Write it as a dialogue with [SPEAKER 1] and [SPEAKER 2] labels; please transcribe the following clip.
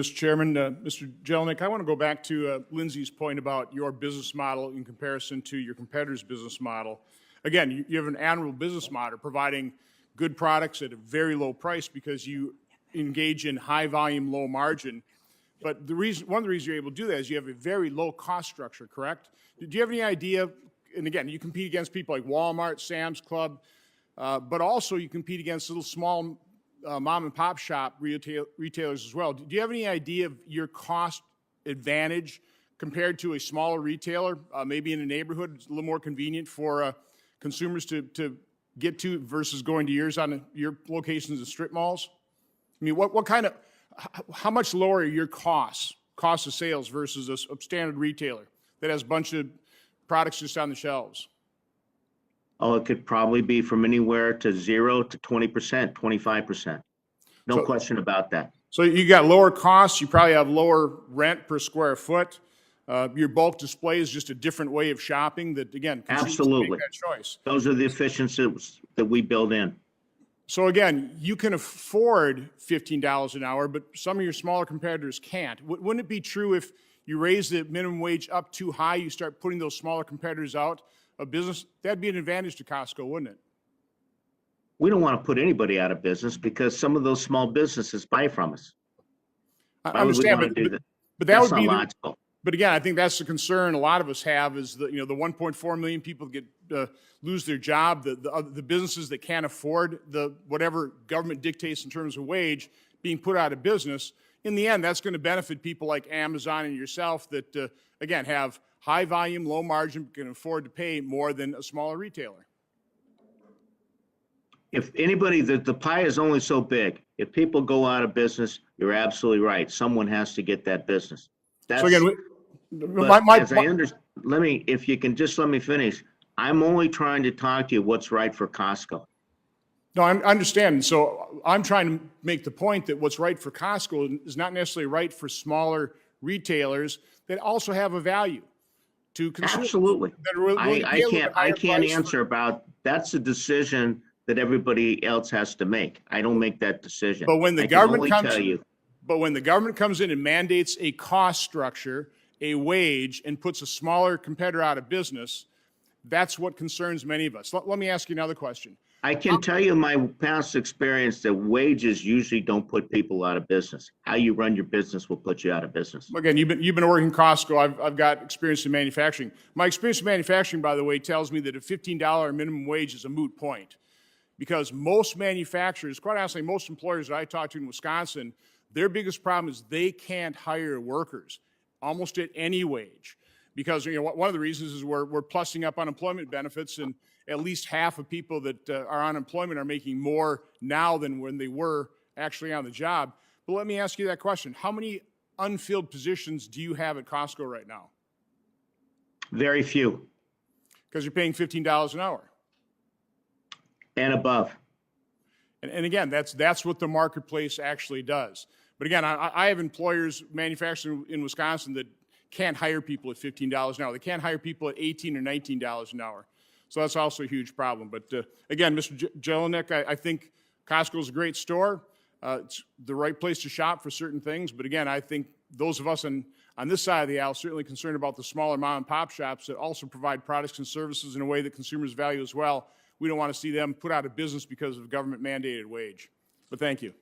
[SPEAKER 1] Mr. Chairman, Mr. Jelinek, I want to go back to Lindsay's point about your business model in comparison to your competitor's business model. Again, you have an admirable business model providing good products at a very low price because you engage in high volume, low margin. But one of the reasons you're able to do that is you have a very low cost structure, correct? Do you have any idea, and again, you compete against people like Walmart, Sam's Club, but also you compete against little small mom and pop shop retailers as well. Do you have any idea of your cost advantage compared to a smaller retailer, maybe in a neighborhood? It's a little more convenient for consumers to get to versus going to yours on your locations in strip malls? I mean, what kind of, how much lower are your cost of sales versus a standard retailer that has a bunch of products just on the shelves?
[SPEAKER 2] Oh, it could probably be from anywhere to 0 to 20%, 25%. No question about that. So
[SPEAKER 1] you got lower costs. You probably have lower rent per square foot. Your bulk display is just a different way of shopping that, again,
[SPEAKER 2] absolutely
[SPEAKER 1] make that choice.
[SPEAKER 2] Those are the efficiencies that we build in.
[SPEAKER 1] So again, you can afford $15 an hour, but some of your smaller competitors can't. Wouldn't it be true if you raise the minimum wage up too high, you start putting those smaller competitors out of business? That'd be an advantage to Costco, wouldn't it?
[SPEAKER 2] We don't want to put anybody out of business because some of those small businesses buy from us.
[SPEAKER 1] I understand, but that would be
[SPEAKER 2] logical.
[SPEAKER 1] But again, I think that's the concern a lot of us have is that, the 1.4 million people get lose their job, the businesses that can't afford whatever government dictates in terms of wage being put out of business. In the end, that's going to benefit people like Amazon and yourself that, again, have high volume, low margin, can afford to pay more than a smaller retailer.
[SPEAKER 2] If anybody, the pie is only so big. If people go out of business, you're absolutely right. Someone has to get that business. That's, so again, if you can just let me finish. I'm only trying to talk to you what's right for Costco.
[SPEAKER 1] No, I understand. So I'm trying to make the point that what's right for Costco is not necessarily right for smaller retailers that also have a value to consumers.
[SPEAKER 2] Absolutely. I can't answer about, that's a decision that everybody else has to make. I don't make that decision.
[SPEAKER 1] But when the government comes in and mandates a cost structure, a wage, and puts a smaller competitor out of business, that's what concerns many of us. Let me ask you another question.
[SPEAKER 2] I can tell you my past experience that wages usually don't put people out of business. How you run your business will put you out of business.
[SPEAKER 1] Again, you've been working Costco. I've got experience in manufacturing. My experience in manufacturing, by the way, tells me that a $15 minimum wage is a moot point. Because most manufacturers, quite honestly, most employers that I talk to in Wisconsin, their biggest problem is they can't hire workers almost at any wage. Because one of the reasons is we're plussing up unemployment benefits, and at least half of people that are on unemployment are making more now than when they were actually on the job. But let me ask you that question. How many unfilled positions do you have at Costco right now?
[SPEAKER 2] Very few.
[SPEAKER 1] Because you're paying $15 an hour.
[SPEAKER 2] And above.
[SPEAKER 1] And again, that's what the marketplace actually does. But again, I have employers, manufacturing in Wisconsin, that can't hire people at $15 an hour. They can't hire people at $18 or $19 an hour. So that's also a huge problem. But again, Mr. Jelinek, I think Costco is a great store. It's the right place to shop for certain things. But again, I think those of us on this side of the aisle are certainly concerned about the smaller mom and pop shops that also provide products and services in a way that consumers value as well. We don't want to see them put out of business because of government mandated wage. But thank you.